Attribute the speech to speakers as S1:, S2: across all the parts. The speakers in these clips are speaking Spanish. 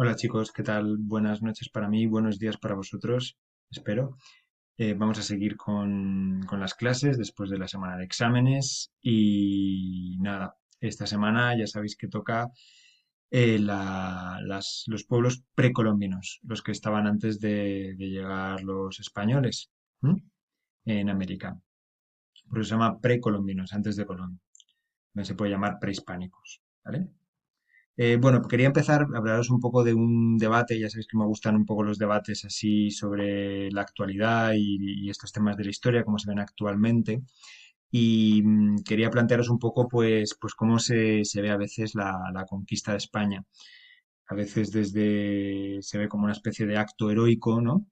S1: Hola chicos, ¿qué tal? Buenas noches para mí, buenos días para vosotros, espero. Vamos a seguir con las clases después de la semana de exámenes y nada, esta semana ya sabéis que toca los pueblos precolombinos, los que estaban antes de llegar los españoles, ¿m? En América. Por eso se llama precolombinos, antes de Colón. También se puede llamar prehispánicos, ¿vale? Bueno, quería empezar a hablaros un poco de un debate. Ya sabéis que me gustan un poco los debates así sobre la actualidad y estos temas de la historia, cómo se ven actualmente. Y quería plantearos un poco, pues cómo se ve a veces la conquista de España. A veces se ve como una especie de acto heroico, ¿no?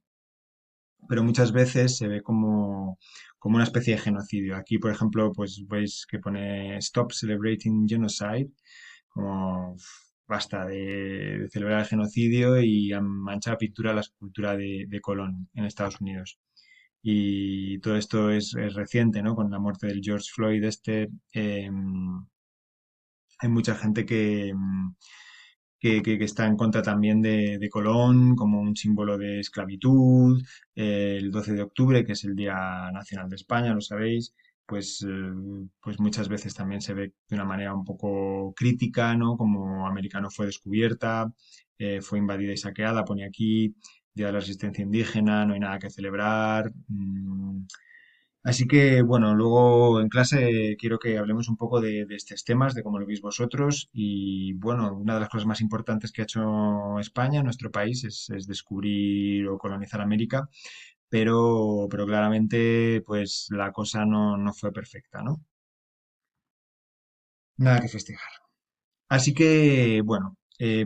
S1: Pero muchas veces se ve como una especie de genocidio. Aquí, por ejemplo, pues veis que pone Stop Celebrating Genocide, como basta de celebrar el genocidio y manchar a pintura la escultura de Colón en Estados Unidos. Y todo esto es reciente, ¿no? Con la muerte del George Floyd hay mucha gente que está en contra también de Colón como un símbolo de esclavitud. El 12 de octubre, que es el Día Nacional de España, lo sabéis, pues muchas veces también se ve de una manera un poco crítica, ¿no? Como americano fue descubierta, fue invadida y saqueada, pone aquí, Día de la Resistencia Indígena, no hay nada que celebrar. Así que, bueno, luego en clase quiero que hablemos un poco de estos temas, de cómo lo veis vosotros. Y bueno, una de las cosas más importantes que ha hecho España, nuestro país, es descubrir o colonizar América, pero claramente, pues la cosa no fue perfecta, ¿no? Nada que festejar. Así que, bueno,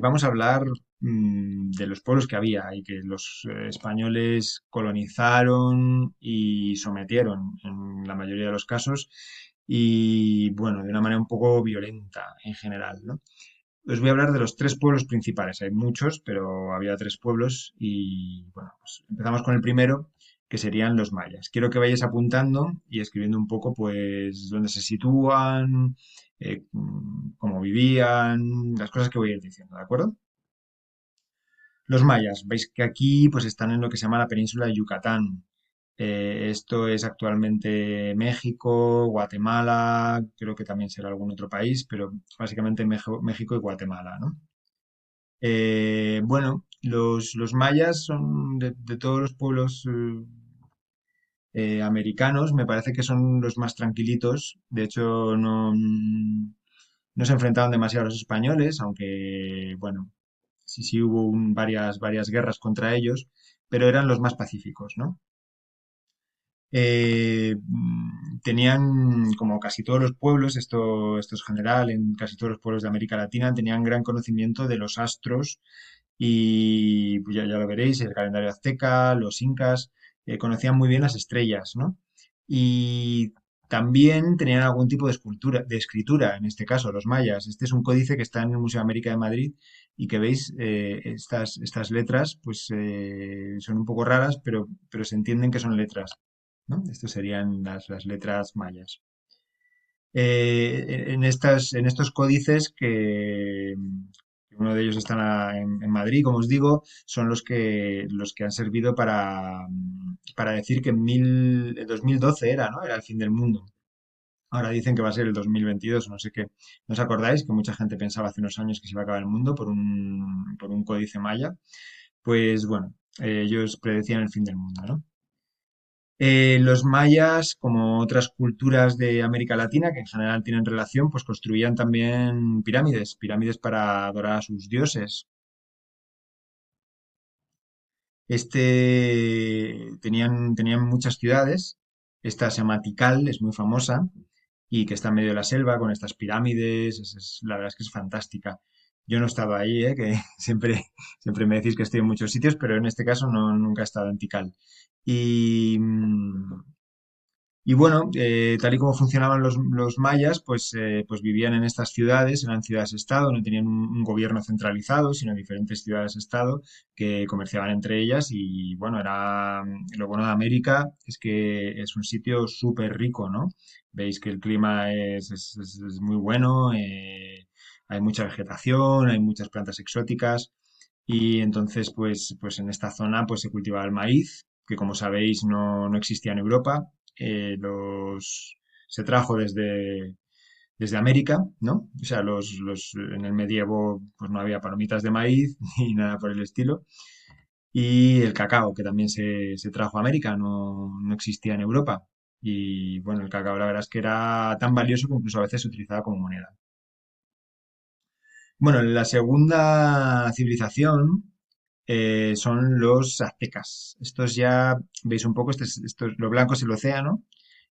S1: vamos a hablar de los pueblos que había y que los españoles colonizaron y sometieron en la mayoría de los casos y, bueno, de una manera un poco violenta en general, ¿no? Os voy a hablar de los tres pueblos principales. Hay muchos, pero había tres pueblos y, bueno, pues empezamos con el primero, que serían los mayas. Quiero que vayáis apuntando y escribiendo un poco, pues, dónde se sitúan, cómo vivían, las cosas que voy a ir diciendo, ¿de acuerdo? Los mayas, veis que aquí pues están en lo que se llama la península de Yucatán. Esto es actualmente México, Guatemala, creo que también será algún otro país, pero básicamente México y Guatemala, ¿no? Bueno, los mayas son de todos los pueblos americanos, me parece que son los más tranquilitos. De hecho, no se enfrentaron demasiado a los españoles, aunque, bueno, sí hubo varias guerras contra ellos, pero eran los más pacíficos, ¿no? Tenían, como casi todos los pueblos, esto es general, en casi todos los pueblos de América Latina, tenían gran conocimiento de los astros y pues ya lo veréis, el calendario azteca, los incas, conocían muy bien las estrellas, ¿no? Y también tenían algún tipo de escritura, en este caso, los mayas. Este es un códice que está en el Museo de América de Madrid y que veis, estas letras, pues son un poco raras, pero se entienden que son letras, ¿no? Estas serían las letras mayas. En estos códices que uno de ellos está en Madrid, como os digo, son los que han servido para decir que 2012 era, ¿no? Era el fin del mundo. Ahora dicen que va a ser el 2022, no sé qué. ¿No os acordáis que mucha gente pensaba hace unos años que se iba a acabar el mundo por un códice maya? Pues bueno, ellos predecían el fin del mundo, ¿no? Los mayas, como otras culturas de América Latina, que en general tienen relación, pues construían también pirámides para adorar a sus dioses. Tenían muchas ciudades. Esta se llama Tikal, es muy famosa y que está en medio de la selva con estas pirámides. La verdad es que es fantástica. Yo no estaba ahí, que siempre me decís que estoy en muchos sitios, pero en este caso nunca he estado en Tikal. Y, Y bueno, tal y como funcionaban los mayas, pues vivían en estas ciudades, eran ciudades-estado, no tenían un gobierno centralizado, sino diferentes ciudades-estado que comerciaban entre ellas. Y bueno, lo bueno de América es que es un sitio súper rico, ¿no? Veis que el clima es muy bueno, hay mucha vegetación, hay muchas plantas exóticas. y entonces pues en esta zona pues se cultivaba el maíz, que como sabéis no existía en Europa, se trajo desde América, ¿no? O sea, en el medievo pues no había palomitas de maíz ni nada por el estilo. Y el cacao, que también se trajo a América, no existía en Europa. Y bueno, el cacao la verdad es que era tan valioso que incluso a veces se utilizaba como moneda. Bueno, la segunda civilización son los aztecas. Estos ya veis un poco, lo blanco es el océano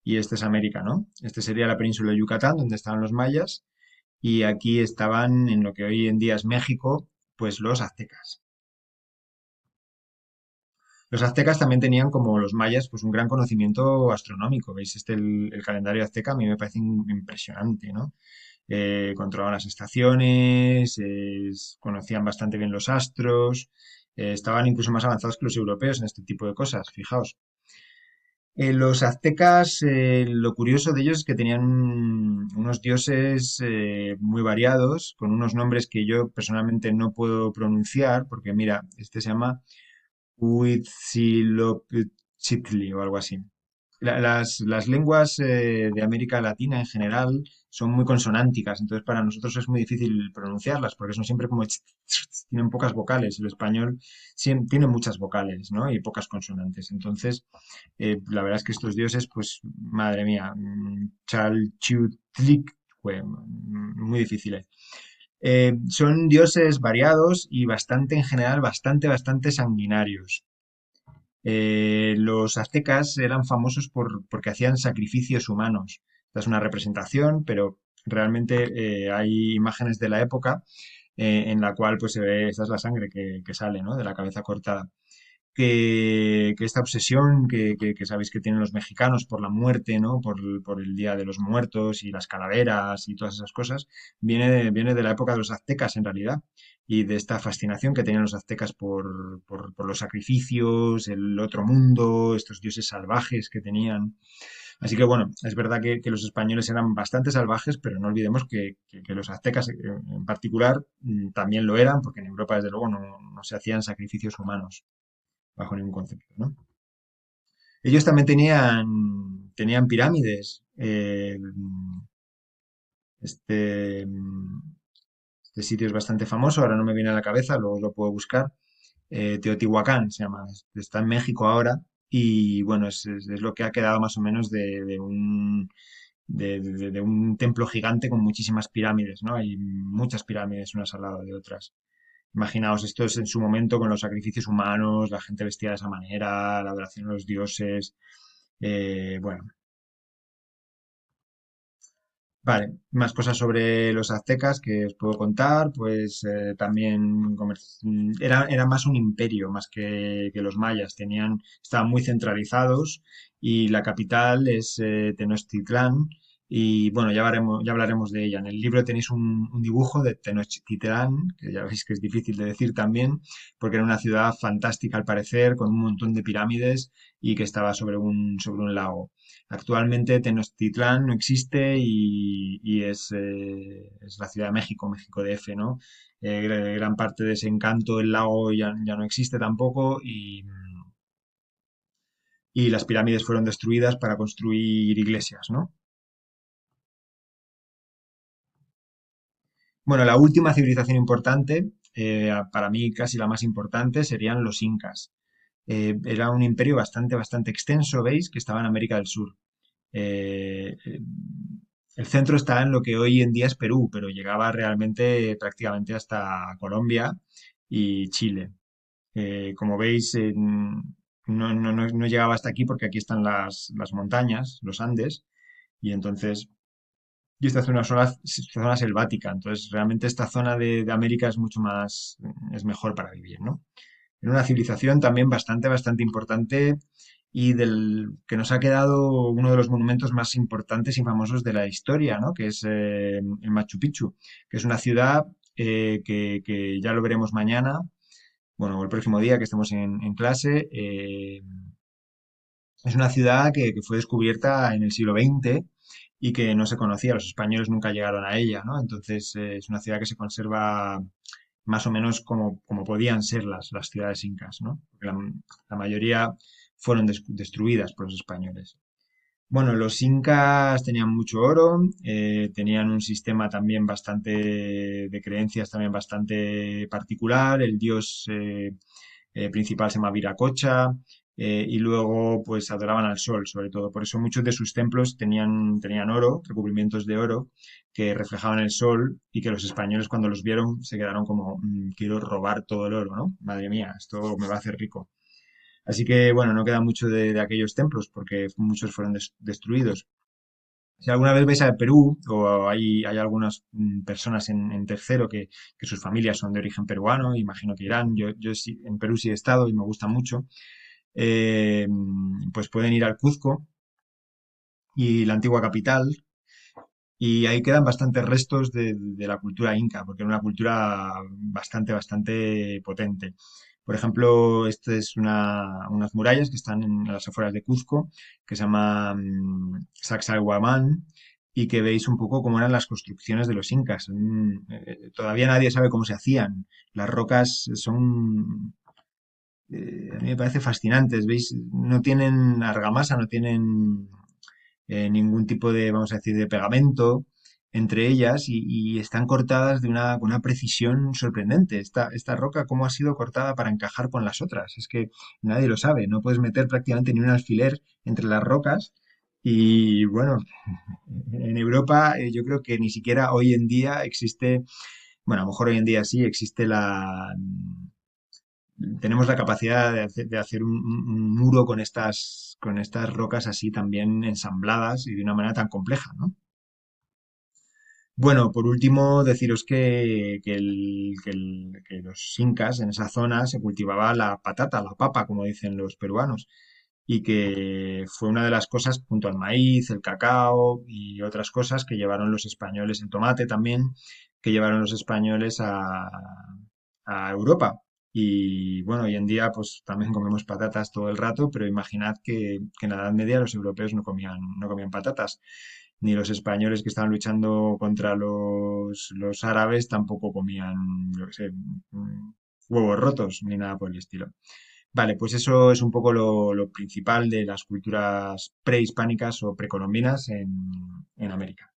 S1: y este es América, ¿no? Este sería la península de Yucatán, donde estaban los mayas, y aquí estaban en lo que hoy en día es México, pues los aztecas. Los aztecas también tenían, como los mayas, pues un gran conocimiento astronómico. ¿Veis? El calendario azteca a mí me parece impresionante, ¿no? Controlaban las estaciones, conocían bastante bien los astros, estaban incluso más avanzados que los europeos en este tipo de cosas, fijaos. Los aztecas, lo curioso de ellos es que tenían unos dioses muy variados, con unos nombres que yo personalmente no puedo pronunciar, porque mira, este se llama Huitzilopochtli o algo así. Las lenguas de América Latina en general son muy consonánticas, entonces para nosotros es muy difícil pronunciarlas porque son siempre como tienen pocas vocales. El español tiene muchas vocales, ¿no? Y pocas consonantes. Entonces, la verdad es que estos dioses, pues, madre mía, Chalchiutlic, muy difíciles. Son dioses variados y bastante, en general, bastante sanguinarios. Los aztecas eran famosos porque hacían sacrificios humanos. Esta es una representación, pero realmente hay imágenes de la época en la cual pues se ve, esta es la sangre que sale, ¿no? De la cabeza cortada. Que esta obsesión que sabéis que tienen los mexicanos por la muerte, ¿no? Por el Día de los Muertos y las calaveras y todas esas cosas, viene de la época de los aztecas en realidad y de esta fascinación que tenían los aztecas por los sacrificios, el otro mundo, estos dioses salvajes que tenían. Así que bueno, es verdad que los españoles eran bastante salvajes, pero no olvidemos que los aztecas en particular también lo eran, porque en Europa desde luego no se hacían sacrificios humanos bajo ningún concepto, ¿no? Ellos también tenían pirámides. Este, este sitio es bastante famoso, ahora no me viene a la cabeza, luego lo puedo buscar. Teotihuacán se llama, está en México ahora y bueno, es lo que ha quedado más o menos de un templo gigante con muchísimas pirámides, ¿no? Hay muchas pirámides unas al lado de otras. Imaginaos, esto es en su momento con los sacrificios humanos, la gente vestida de esa manera, la adoración a los dioses. Bueno, vale, más cosas sobre los aztecas que os puedo contar, pues también era más un imperio más que los mayas, estaban muy centralizados y la capital es Tenochtitlán y bueno, ya hablaremos de ella. En el libro tenéis un dibujo de Tenochtitlán, que ya veis que es difícil de decir también, porque era una ciudad fantástica al parecer, con un montón de pirámides y que estaba sobre un lago. Actualmente Tenochtitlán no existe y es la Ciudad de México, México DF, ¿no? Gran parte de ese encanto, el lago ya no existe tampoco y las pirámides fueron destruidas para construir iglesias, ¿no? Bueno, la última civilización importante, para mí casi la más importante, serían los incas. Era un imperio bastante extenso, ¿veis? Que estaba en América del Sur. Eh, eh, el centro está en lo que hoy en día es Perú, pero llegaba realmente prácticamente hasta Colombia y Chile. Como veis, no llegaba hasta aquí porque aquí están las montañas, los Andes, y entonces, y esta es una zona selvática, entonces realmente esta zona de América es mucho más, es mejor para vivir, ¿no? Era una civilización también bastante importante y del que nos ha quedado uno de los monumentos más importantes y famosos de la historia, ¿no? Que es el Machu Picchu, que es una ciudad que ya lo veremos mañana, bueno, o el próximo día que estemos en clase. Es una ciudad que fue descubierta en el siglo XX y que no se conocía, los españoles nunca llegaron a ella, ¿no? Entonces es una ciudad que se conserva más o menos como podían ser las ciudades incas, ¿no? Porque la mayoría fueron destruidas por los españoles. Bueno, los incas tenían mucho oro, tenían un sistema también bastante de creencias también bastante particular. El dios principal se llama Viracocha, y luego pues adoraban al sol, sobre todo. Por eso muchos de sus templos tenían oro, recubrimientos de oro, que reflejaban el sol y que los españoles cuando los vieron se quedaron como, quiero robar todo el oro, ¿no? Madre mía, esto me va a hacer rico. Así que, bueno, no queda mucho de aquellos templos porque muchos fueron destruidos. Si alguna vez vais a Perú, o hay algunas personas en tercero que sus familias son de origen peruano, imagino que irán. Yo en Perú sí he estado y me gusta mucho. eh, pues pueden ir al Cuzco y la antigua capital, y ahí quedan bastantes restos de la cultura inca, porque era una cultura bastante potente. Por ejemplo, esta es unas murallas que están en las afueras de Cuzco, que se llama Sacsayhuamán, y que veis un poco cómo eran las construcciones de los incas. Todavía nadie sabe cómo se hacían. Las rocas son, a mí me parece fascinantes, ¿veis? No tienen argamasa, no tienen ningún tipo de, vamos a decir, de pegamento entre ellas, y están cortadas con una precisión sorprendente. Esta roca, ¿cómo ha sido cortada para encajar con las otras? Es que nadie lo sabe, no puedes meter prácticamente ni un alfiler entre las rocas. Y bueno, en Europa yo creo que ni siquiera hoy en día existe, bueno, a lo mejor hoy en día sí existe tenemos la capacidad de hacer un muro con estas rocas así también ensambladas y de una manera tan compleja, ¿no? Bueno, por último, deciros que los incas en esa zona se cultivaba la patata, la papa, como dicen los peruanos, y que fue una de las cosas, junto al maíz, el cacao y otras cosas que llevaron los españoles, el tomate también, que llevaron los españoles a Europa. Y bueno, hoy en día pues también comemos patatas todo el rato, pero imaginad que en la Edad Media los europeos no comían patatas, ni los españoles que estaban luchando contra los árabes tampoco comían, yo qué sé, huevos rotos, ni nada por el estilo. Vale, pues eso es un poco lo principal de las culturas prehispánicas o precolombinas en América.